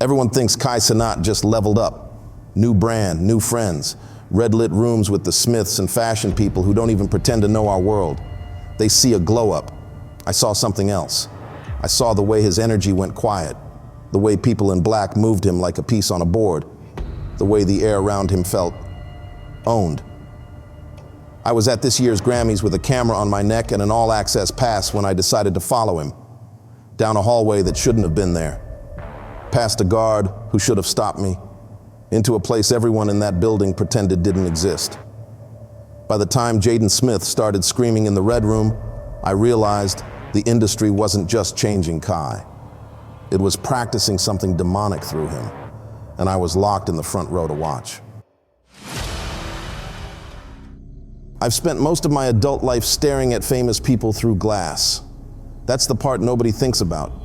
Everyone thinks Kai Cenat just leveled up. New brand, new friends, red-lit rooms with the Smiths and fashion people who don't even pretend to know our world. They see a glow-up. I saw something else. I saw the way his energy went quiet, the way people in black moved him like a piece on a board, the way the air around him felt owned. I was at this year's Grammys with a camera on my neck and an all-access pass when I decided to follow him, down a hallway that shouldn't have been there, past a guard who should have stopped me, into a place everyone in that building pretended didn't exist. By the time Jaden Smith started screaming in the Red Room, I realized the industry wasn't just changing Kai. It was practicing something demonic through him, and I was locked in the front row to watch. I've spent most of my adult life staring at famous people through glass. That's the part nobody thinks about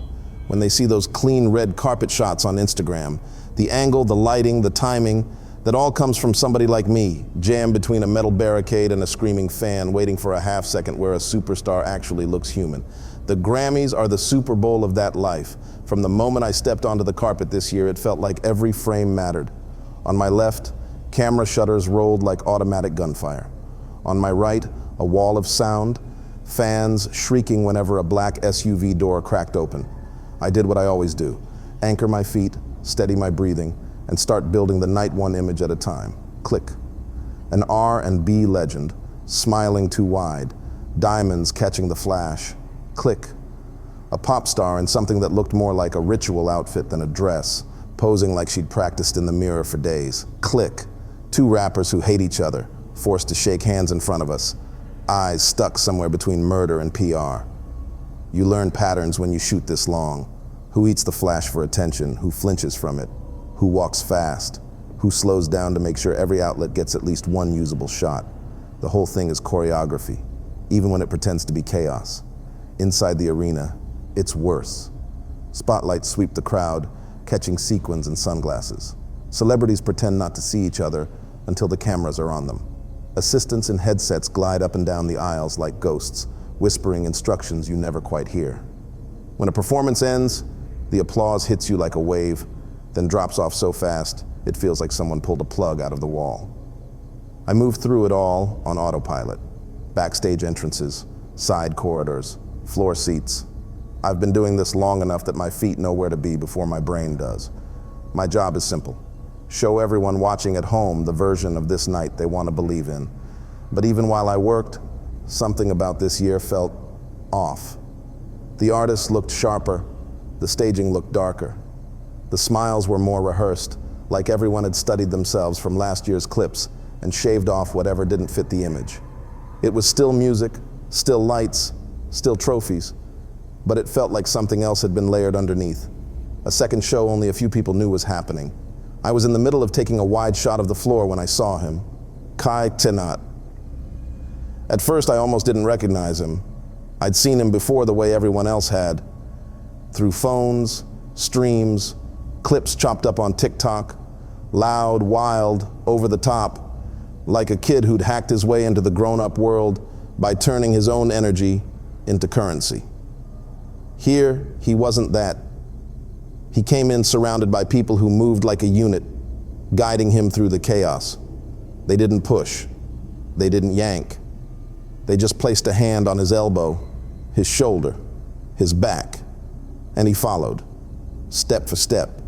when they see those clean red carpet shots on Instagram. The angle, the lighting, the timing, that all comes from somebody like me, jammed between a metal barricade and a screaming fan, waiting for a half second where a superstar actually looks human. The Grammys are the Super Bowl of that life. From the moment I stepped onto the carpet this year, it felt like every frame mattered. On my left, camera shutters rolled like automatic gunfire. On my right, a wall of sound, fans shrieking whenever a black SUV door cracked open. I did what I always do, anchor my feet, steady my breathing, and start building the night one image at a time. Click. An R&B legend, smiling too wide, diamonds catching the flash. Click. A pop star in something that looked more like a ritual outfit than a dress, posing like she'd practiced in the mirror for days. Click. Two rappers who hate each other, forced to shake hands in front of us, eyes stuck somewhere between murder and PR. You learn patterns when you shoot this long. Who eats the flash for attention, who flinches from it, who walks fast, who slows down to make sure every outlet gets at least one usable shot. The whole thing is choreography, even when it pretends to be chaos. Inside the arena, it's worse. Spotlights sweep the crowd, catching sequins and sunglasses. Celebrities pretend not to see each other until the cameras are on them. Assistants in headsets glide up and down the aisles like ghosts, whispering instructions you never quite hear. When a performance ends, the applause hits you like a wave, then drops off so fast, it feels like someone pulled a plug out of the wall. I move through it all on autopilot. Backstage entrances, side corridors, floor seats. I've been doing this long enough that my feet know where to be before my brain does. My job is simple. Show everyone watching at home the version of this night they want to believe in. But even while I worked, something about this year felt off. The artists looked sharper, the staging looked darker. The smiles were more rehearsed, like everyone had studied themselves from last year's clips and shaved off whatever didn't fit the image. It was still music, still lights, still trophies, but it felt like something else had been layered underneath. A second show only a few people knew was happening. I was in the middle of taking a wide shot of the floor when I saw him, Kai Cenat. At first, I almost didn't recognize him. I'd seen him before the way everyone else had, through phones, streams, clips chopped up on TikTok, loud, wild, over the top, like a kid who'd hacked his way into the grown-up world by turning his own energy into currency. Here, he wasn't that. He came in surrounded by people who moved like a unit, guiding him through the chaos. They didn't push. They didn't yank. They just placed a hand on his elbow, his shoulder, his back, and he followed, step for step.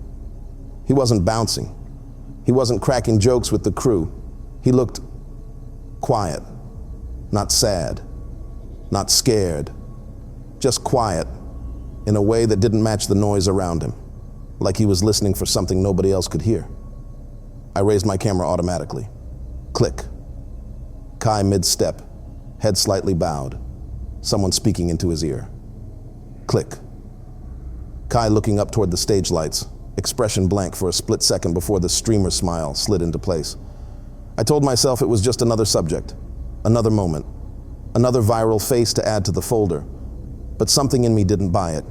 He wasn't bouncing. He wasn't cracking jokes with the crew. He looked quiet, not sad, not scared, just quiet in a way that didn't match the noise around him, like he was listening for something nobody else could hear. I raised my camera automatically. Click. Kai mid-step, head slightly bowed, someone speaking into his ear. Click. Kai looking up toward the stage lights, expression blank for a split second before the streamer smile slid into place. I told myself it was just another subject, another moment, another viral face to add to the folder, but something in me didn't buy it.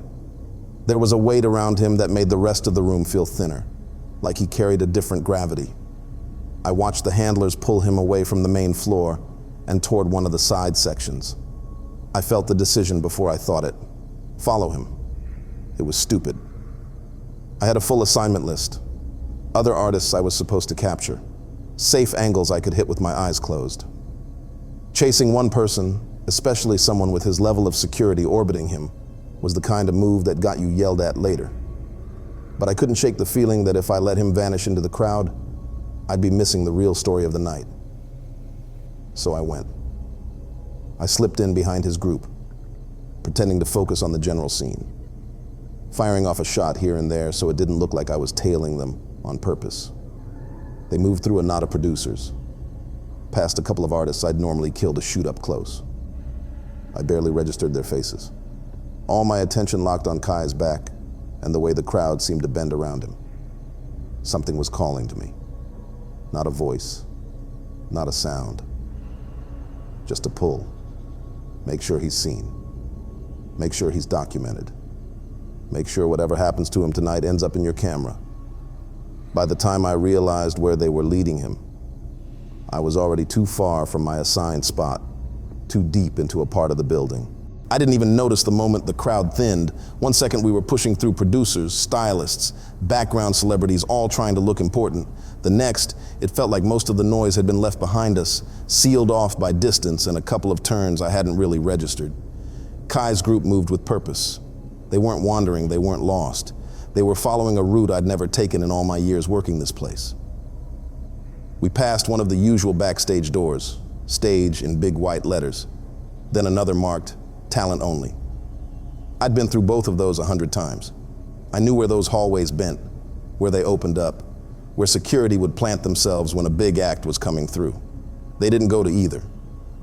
There was a weight around him that made the rest of the room feel thinner, like he carried a different gravity. I watched the handlers pull him away from the main floor and toward one of the side sections. I felt the decision before I thought it. Follow him. It was stupid. I had a full assignment list. Other artists I was supposed to capture. Safe angles I could hit with my eyes closed. Chasing one person, especially someone with his level of security orbiting him, was the kind of move that got you yelled at later. But I couldn't shake the feeling that if I let him vanish into the crowd, I'd be missing the real story of the night. So I went. I slipped in behind his group, pretending to focus on the general scene, firing off a shot here and there so it didn't look like I was tailing them on purpose. They moved through a knot of producers, past a couple of artists I'd normally kill to shoot up close. I barely registered their faces. All my attention locked on Kai's back and the way the crowd seemed to bend around him. Something was calling to me. Not a voice, not a sound. Just a pull. Make sure he's seen. Make sure he's documented. Make sure whatever happens to him tonight ends up in your camera. By the time I realized where they were leading him, I was already too far from my assigned spot, too deep into a part of the building. I didn't even notice the moment the crowd thinned. One second we were pushing through producers, stylists, background celebrities, all trying to look important. The next, it felt like most of the noise had been left behind us, sealed off by distance and a couple of turns I hadn't really registered. Kai's group moved with purpose. They weren't wandering, they weren't lost. They were following a route I'd never taken in all my years working this place. We passed one of the usual backstage doors, stage in big white letters, then another marked talent only. I'd been through both of those 100 times. I knew where those hallways bent, where they opened up, where security would plant themselves when a big act was coming through. They didn't go to either.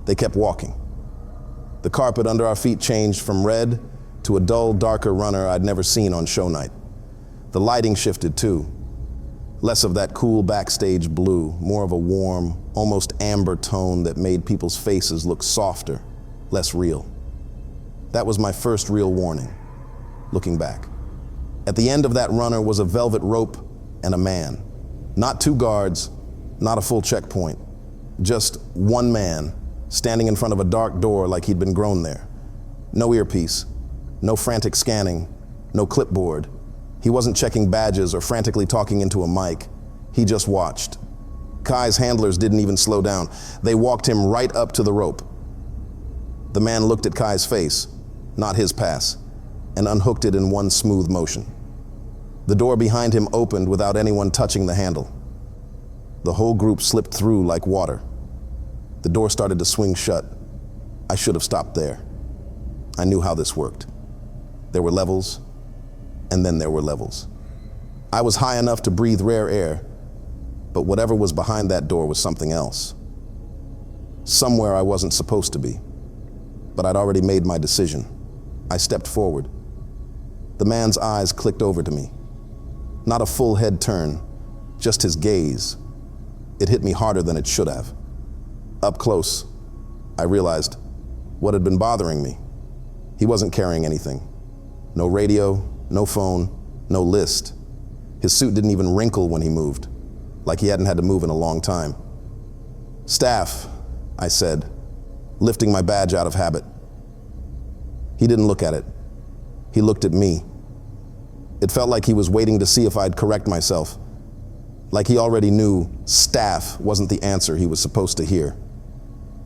They kept walking. The carpet under our feet changed from red to a dull, darker runner I'd never seen on show night. The lighting shifted too. Less of that cool backstage blue, more of a warm, almost amber tone that made people's faces look softer, less real. That was my first real warning, looking back. At the end of that runner was a velvet rope and a man. Not two guards, not a full checkpoint. Just one man, standing in front of a dark door like he'd been grown there. No earpiece, no frantic scanning, no clipboard. He wasn't checking badges or frantically talking into a mic. He just watched. Kai's handlers didn't even slow down. They walked him right up to the rope. The man looked at Kai's face, not his pass, and unhooked it in one smooth motion. The door behind him opened without anyone touching the handle. The whole group slipped through like water. The door started to swing shut. I should have stopped there. I knew how this worked. There were levels, and then there were levels. I was high enough to breathe rare air, but whatever was behind that door was something else. Somewhere I wasn't supposed to be, but I'd already made my decision. I stepped forward. The man's eyes clicked over to me. Not a full head turn, just his gaze. It hit me harder than it should have. Up close, I realized what had been bothering me. He wasn't carrying anything. No radio, no phone, no list. His suit didn't even wrinkle when he moved, like he hadn't had to move in a long time. "Staff," I said, lifting my badge out of habit. He didn't look at it. He looked at me. It felt like he was waiting to see if I'd correct myself, like he already knew staff wasn't the answer he was supposed to hear.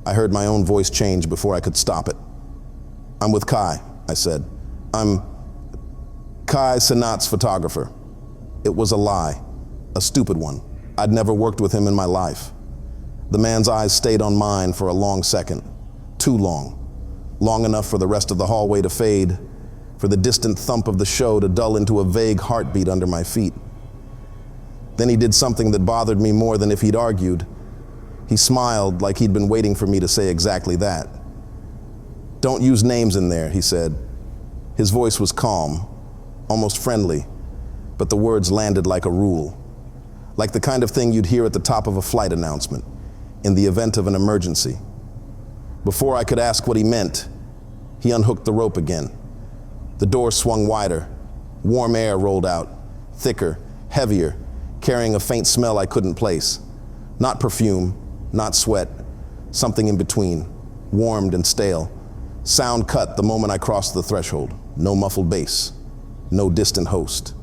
I heard my own voice change before I could stop it. "I'm with Kai," I said. "I'm Kai Cenat's photographer." It was a lie, a stupid one. I'd never worked with him in my life. The man's eyes stayed on mine for a long second, too long. Long enough for the rest of the hallway to fade, for the distant thump of the show to dull into a vague heartbeat under my feet. Then he did something that bothered me more than if he'd argued. He smiled like he'd been waiting for me to say exactly that. "Don't use names in there," he said. His voice was calm, almost friendly, but the words landed like a rule, like the kind of thing you'd hear at the top of a flight announcement, in the event of an emergency. Before I could ask what he meant, he unhooked the rope again. The door swung wider. Warm air rolled out, thicker, heavier, carrying a faint smell I couldn't place. Not perfume, not sweat, something in between, warmed and stale. Sound cut the moment I crossed the threshold. No muffled bass, no distant host.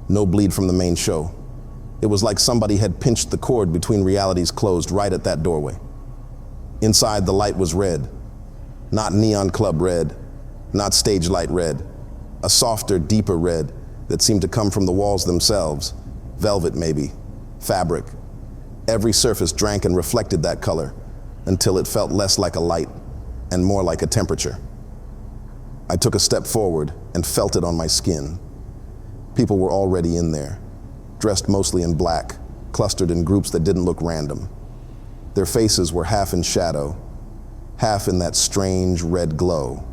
No bleed from the main show. It was like somebody had pinched the cord between realities closed right at that doorway. Inside, the light was red. Not neon club red, not stage light red. A softer, deeper red that seemed to come from the walls themselves. Velvet, maybe. Fabric. Every surface drank and reflected that color until it felt less like a light and more like a temperature. I took a step forward and felt it on my skin. People were already in there, dressed mostly in black, clustered in groups that didn't look random. Their faces were half in shadow, half in that strange red glow.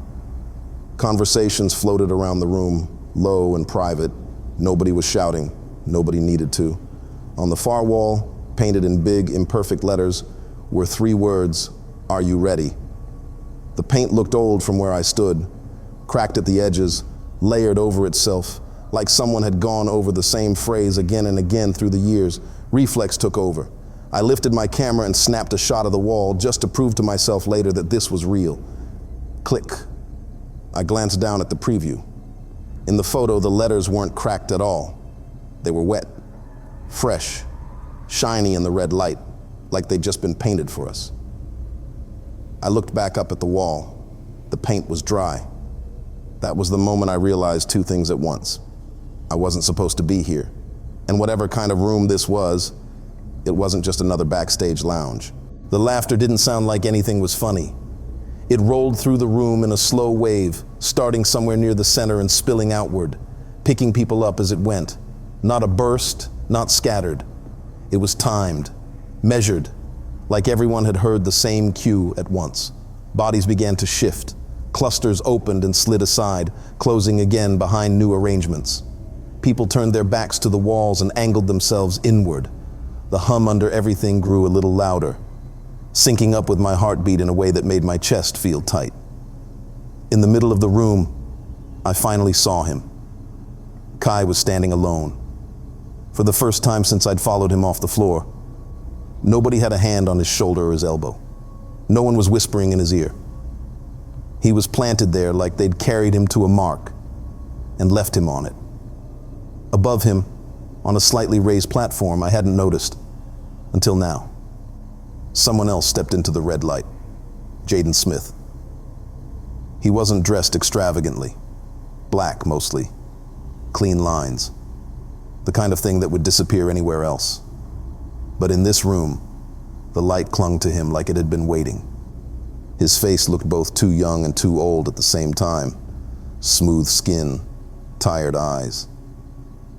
Conversations floated around the room, low and private. Nobody was shouting. Nobody needed to. On the far wall, painted in big, imperfect letters, were 3 words, "Are you ready?" The paint looked old from where I stood, cracked at the edges, layered over itself, like someone had gone over the same phrase again and again through the years. Reflex took over. I lifted my camera and snapped a shot of the wall just to prove to myself later that this was real. Click. I glanced down at the preview. In the photo, the letters weren't cracked at all. They were wet, fresh, shiny in the red light, like they'd just been painted for us. I looked back up at the wall. The paint was dry. That was the moment I realized 2 things at once. I wasn't supposed to be here. And whatever kind of room this was, it wasn't just another backstage lounge. The laughter didn't sound like anything was funny. It rolled through the room in a slow wave, starting somewhere near the center and spilling outward, picking people up as it went. Not a burst, not scattered. It was timed, measured, like everyone had heard the same cue at once. Bodies began to shift. Clusters opened and slid aside, closing again behind new arrangements. People turned their backs to the walls and angled themselves inward. The hum under everything grew a little louder, syncing up with my heartbeat in a way that made my chest feel tight. In the middle of the room, I finally saw him. Kai was standing alone. For the first time since I'd followed him off the floor, nobody had a hand on his shoulder or his elbow. No one was whispering in his ear. He was planted there like they'd carried him to a mark and left him on it. Above him, on a slightly raised platform, I hadn't noticed until now. Someone else stepped into the red light, Jaden Smith. He wasn't dressed extravagantly, black mostly, clean lines, the kind of thing that would disappear anywhere else. But in this room, the light clung to him like it had been waiting. His face looked both too young and too old at the same time. Smooth skin, tired eyes.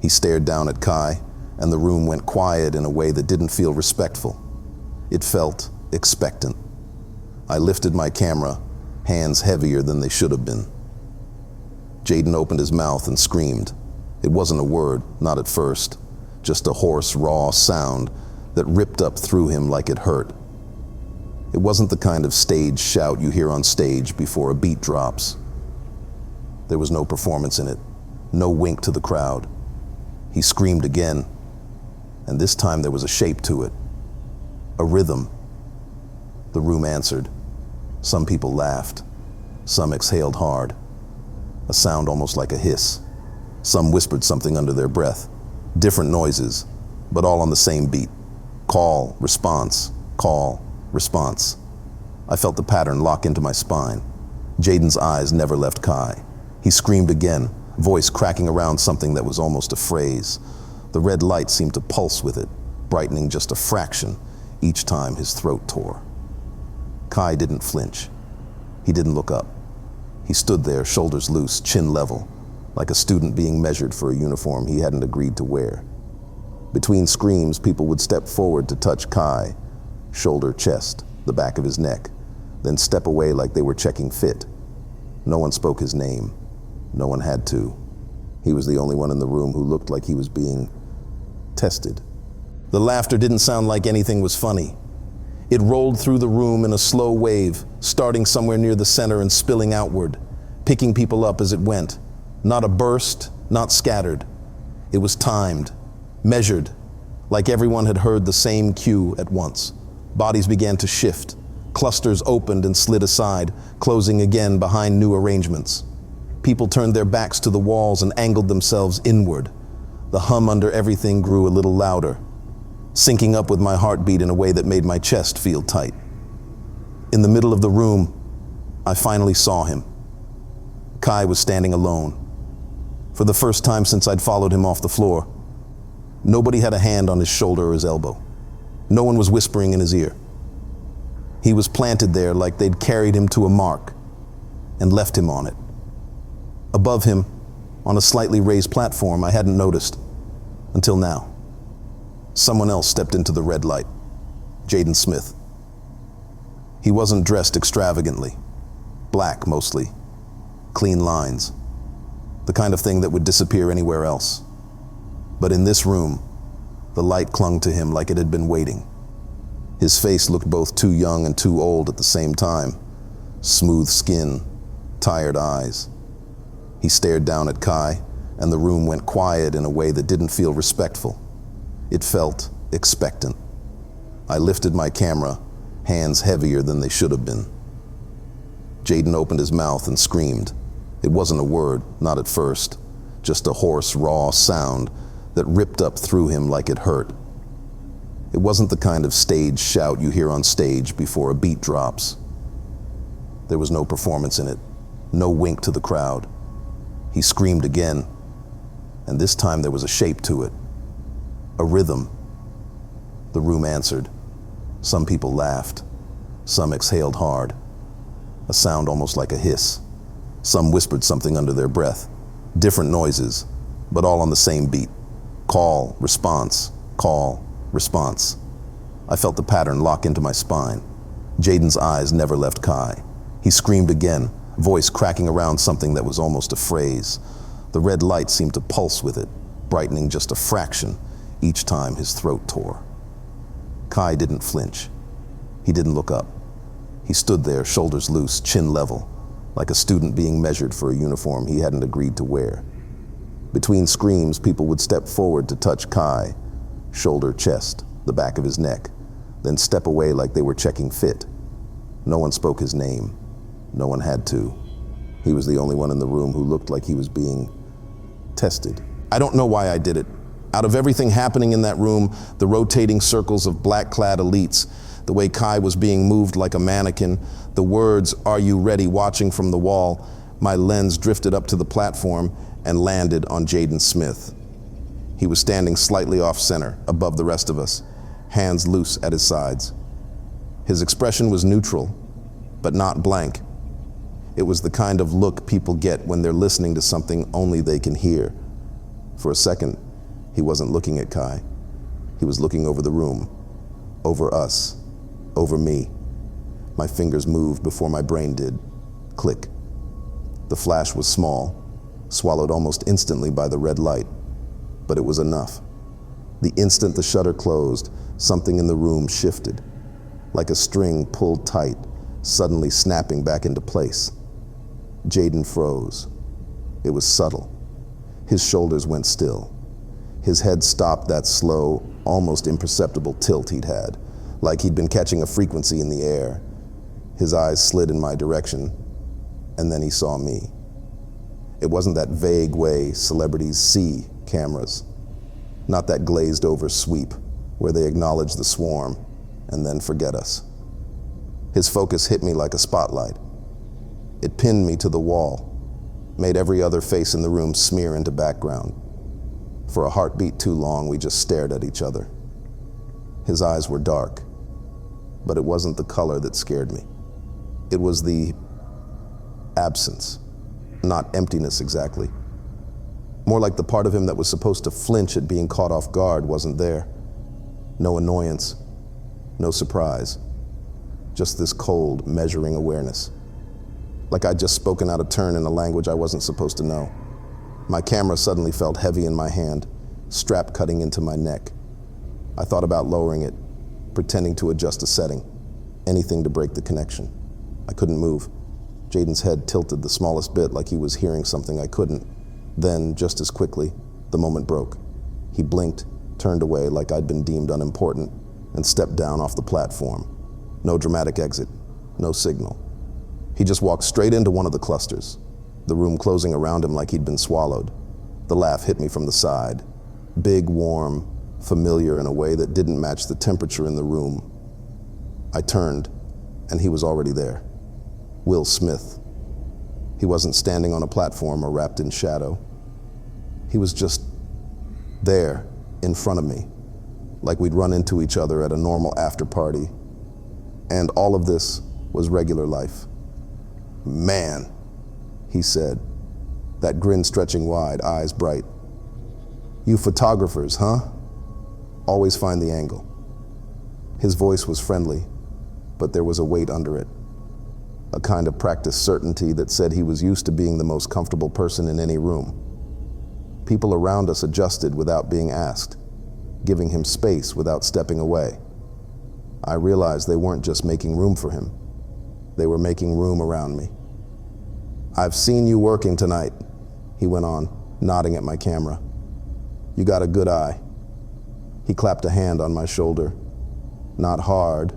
He stared down at Kai, and the room went quiet in a way that didn't feel respectful. It felt expectant. I lifted my camera, hands heavier than they should have been. Jaden opened his mouth and screamed. It wasn't a word, not at first, just a hoarse, raw sound that ripped up through him like it hurt. It wasn't the kind of stage shout you hear on stage before a beat drops. There was no performance in it, no wink to the crowd. He screamed again, and this time there was a shape to it, a rhythm. The room answered. Some people laughed. Some exhaled hard, a sound almost like a hiss. Some whispered something under their breath. Different noises, but all on the same beat. Call, response, call, response. I felt the pattern lock into my spine. Jaden's eyes never left Kai. He screamed again, voice cracking around something that was almost a phrase. The red light seemed to pulse with it, brightening just a fraction each time his throat tore. Kai didn't flinch. He didn't look up. He stood there, shoulders loose, chin level, like a student being measured for a uniform he hadn't agreed to wear. Between screams, people would step forward to touch Kai, shoulder, chest, the back of his neck, then step away like they were checking fit. No one spoke his name. No one had to. He was the only one in the room who looked like he was being tested. The laughter didn't sound like anything was funny. It rolled through the room in a slow wave, starting somewhere near the center and spilling outward, picking people up as it went. Not a burst, not scattered. It was timed, measured, like everyone had heard the same cue at once. Bodies began to shift. Clusters opened and slid aside, closing again behind new arrangements. People turned their backs to the walls and angled themselves inward. The hum under everything grew a little louder, syncing up with my heartbeat in a way that made my chest feel tight. In the middle of the room, I finally saw him. Kai was standing alone. For the first time since I'd followed him off the floor, nobody had a hand on his shoulder or his elbow. No one was whispering in his ear. He was planted there like they'd carried him to a mark and left him on it. Above him, on a slightly raised platform I hadn't noticed until now. Someone else stepped into the red light, Jaden Smith. He wasn't dressed extravagantly, black mostly, clean lines, the kind of thing that would disappear anywhere else. But in this room, the light clung to him like it had been waiting. His face looked both too young and too old at the same time. Smooth skin, tired eyes. He stared down at Kai, and the room went quiet in a way that didn't feel respectful. It felt expectant. I lifted my camera, hands heavier than they should have been. Jaden opened his mouth and screamed. It wasn't a word, not at first, just a hoarse, raw sound that ripped up through him like it hurt. It wasn't the kind of stage shout you hear on stage before a beat drops. There was no performance in it, no wink to the crowd. He screamed again, and this time there was a shape to it, a rhythm. The room answered. Some people laughed. Some exhaled hard, a sound almost like a hiss. Some whispered something under their breath. Different noises, but all on the same beat. Call, response, call, response. I felt the pattern lock into my spine. Jaden's eyes never left Kai. He screamed again, voice cracking around something that was almost a phrase. The red light seemed to pulse with it, brightening just a fraction each time his throat tore. Kai didn't flinch. He didn't look up. He stood there, shoulders loose, chin level, like a student being measured for a uniform he hadn't agreed to wear. Between screams, people would step forward to touch Kai, shoulder, chest, the back of his neck, then step away like they were checking fit. No one spoke his name. No one had to. He was the only one in the room who looked like he was being tested. I don't know why I did it. Out of everything happening in that room, the rotating circles of black-clad elites, the way Kai was being moved like a mannequin, the words, "Are you ready?" watching from the wall, my lens drifted up to the platform and landed on Jaden Smith. He was standing slightly off-center, above the rest of us, hands loose at his sides. His expression was neutral, but not blank. It was the kind of look people get when they're listening to something only they can hear. For a second, he wasn't looking at Kai. He was looking over the room, over us, over me. My fingers moved before my brain did. Click. The flash was small, swallowed almost instantly by the red light, but it was enough. The instant the shutter closed, something in the room shifted, like a string pulled tight, suddenly snapping back into place. Jaden froze. It was subtle. His shoulders went still. His head stopped that slow, almost imperceptible tilt he'd had, like he'd been catching a frequency in the air. His eyes slid in my direction, and then he saw me. It wasn't that vague way celebrities see cameras, not that glazed over sweep where they acknowledge the swarm and then forget us. His focus hit me like a spotlight. It pinned me to the wall, made every other face in the room smear into background. For a heartbeat too long, we just stared at each other. His eyes were dark, but it wasn't the color that scared me. It was the absence, not emptiness exactly. More like the part of him that was supposed to flinch at being caught off guard wasn't there. No annoyance, no surprise, just this cold, measuring awareness. Like I'd just spoken out of turn in a language I wasn't supposed to know. My camera suddenly felt heavy in my hand, strap cutting into my neck. I thought about lowering it, pretending to adjust a setting, anything to break the connection. I couldn't move. Jaden's head tilted the smallest bit like he was hearing something I couldn't. Then, just as quickly, the moment broke. He blinked, turned away like I'd been deemed unimportant, and stepped down off the platform. No dramatic exit, no signal. He just walked straight into one of the clusters, the room closing around him like he'd been swallowed. The laugh hit me from the side. Big, warm, familiar in a way that didn't match the temperature in the room. I turned, and he was already there. Will Smith. He wasn't standing on a platform or wrapped in shadow. He was just there, in front of me, like we'd run into each other at a normal after party. And all of this was regular life. "Man," he said, that grin stretching wide, eyes bright. "You photographers, huh? Always find the angle." His voice was friendly, but there was a weight under it. A kind of practiced certainty that said he was used to being the most comfortable person in any room. People around us adjusted without being asked, giving him space without stepping away. I realized they weren't just making room for him. They were making room around me. "I've seen you working tonight," he went on, nodding at my camera. "You got a good eye." He clapped a hand on my shoulder. Not hard,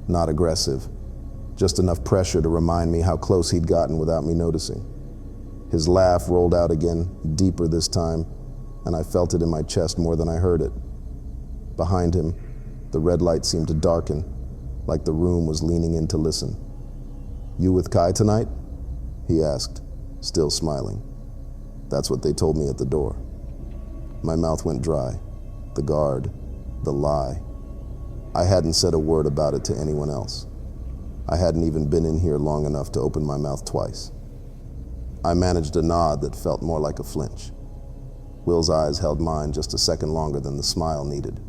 not aggressive, just enough pressure to remind me how close he'd gotten without me noticing. His laugh rolled out again, deeper this time, and I felt it in my chest more than I heard it. Behind him, the red light seemed to darken, like the room was leaning in to listen. "You with Kai tonight?" he asked, still smiling. That's what they told me at the door. My mouth went dry. The guard, the lie. I hadn't said a word about it to anyone else. I hadn't even been in here long enough to open my mouth twice. I managed a nod that felt more like a flinch. Will's eyes held mine just a second longer than the smile needed.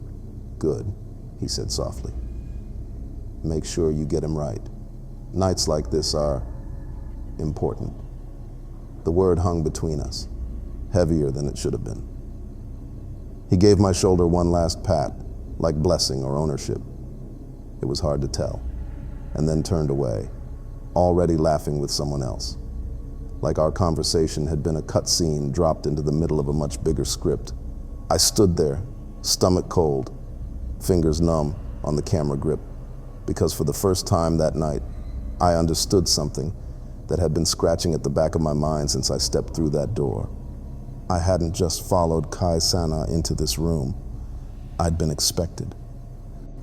"Good," he said softly. "Make sure you get him right. Nights like this are important." The word hung between us, heavier than it should have been. He gave my shoulder one last pat, like blessing or ownership. It was hard to tell, and then turned away, already laughing with someone else. Like our conversation had been a cut scene dropped into the middle of a much bigger script. I stood there, stomach cold, fingers numb on the camera grip, because for the first time that night, I understood something that had been scratching at the back of my mind since I stepped through that door. I hadn't just followed Kai Cenat into this room. I'd been expected.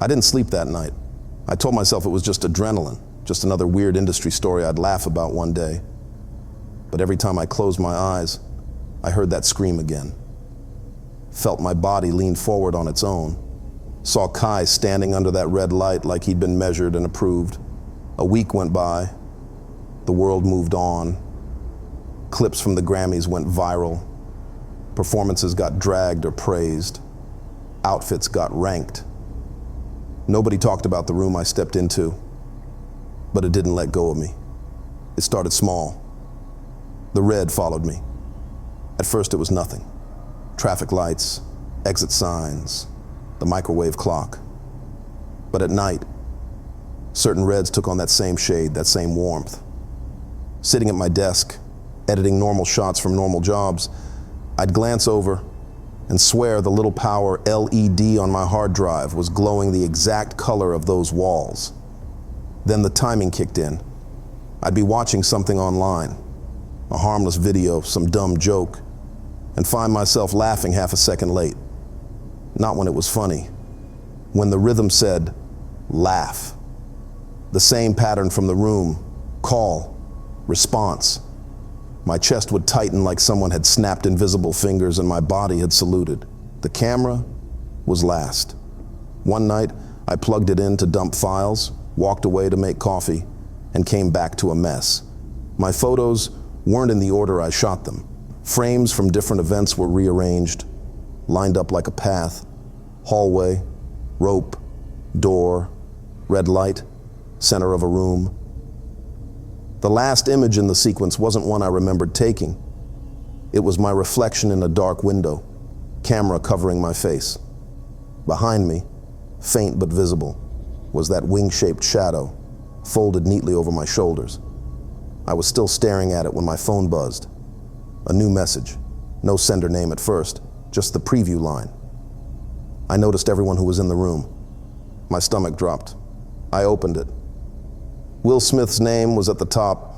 I didn't sleep that night. I told myself it was just adrenaline, just another weird industry story I'd laugh about one day. But every time I closed my eyes, I heard that scream again. Felt my body lean forward on its own. Saw Kai standing under that red light like he'd been measured and approved. A week went by. The world moved on. Clips from the Grammys went viral. Performances got dragged or praised. Outfits got ranked. Nobody talked about the room I stepped into, but it didn't let go of me. It started small. The red followed me. At first it was nothing. Traffic lights, exit signs, the microwave clock. But at night, certain reds took on that same shade, that same warmth. Sitting at my desk, editing normal shots from normal jobs, I'd glance over and swear the little power LED on my hard drive was glowing the exact color of those walls. Then the timing kicked in. I'd be watching something online, a harmless video, some dumb joke, and find myself laughing half a second late. Not when it was funny. When the rhythm said, laugh. The same pattern from the room, call, response. My chest would tighten like someone had snapped invisible fingers and my body had saluted. The camera was last. One night, I plugged it in to dump files, walked away to make coffee, and came back to a mess. My photos weren't in the order I shot them. Frames from different events were rearranged, lined up like a path. Hallway, rope, door, red light, center of a room. The last image in the sequence wasn't one I remembered taking. It was my reflection in a dark window, camera covering my face. Behind me, faint but visible, was that wing-shaped shadow, folded neatly over my shoulders. I was still staring at it when my phone buzzed. A new message, no sender name at first, just the preview line. I noticed everyone who was in the room. My stomach dropped. I opened it. Will Smith's name was at the top.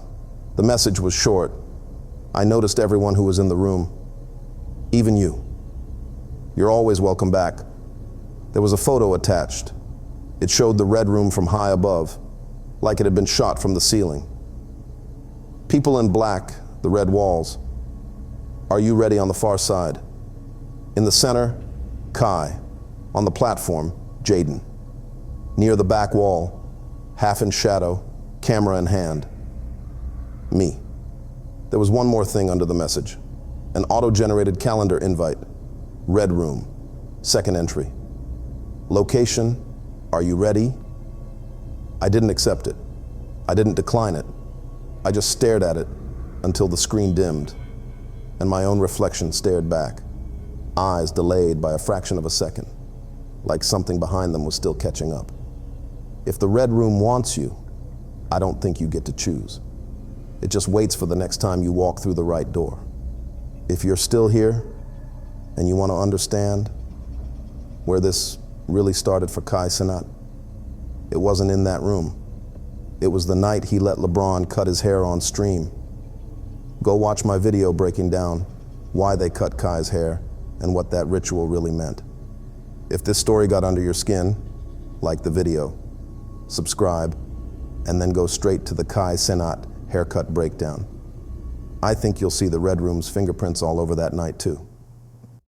The message was short. I noticed everyone who was in the room. Even you. You're always welcome back. There was a photo attached. It showed the red room from high above, like it had been shot from the ceiling. People in black, the red walls. Are you ready on the far side? In the center, Kai. On the platform, Jaden. Near the back wall, half in shadow, camera in hand, me. There was one more thing under the message. An auto-generated calendar invite. Red room, second entry. Location, are you ready? I didn't accept it. I didn't decline it. I just stared at it until the screen dimmed and my own reflection stared back, eyes delayed by a fraction of a second, like something behind them was still catching up. If the red room wants you, I don't think you get to choose. It just waits for the next time you walk through the right door. If you're still here and you want to understand where this really started for Kai Cenat, it wasn't in that room. It was the night he let LeBron cut his hair on stream. Go watch my video breaking down why they cut Kai's hair and what that ritual really meant. If this story got under your skin, like the video, subscribe, and then go straight to the Kai Cenat haircut breakdown. I think you'll see the red room's fingerprints all over that night too.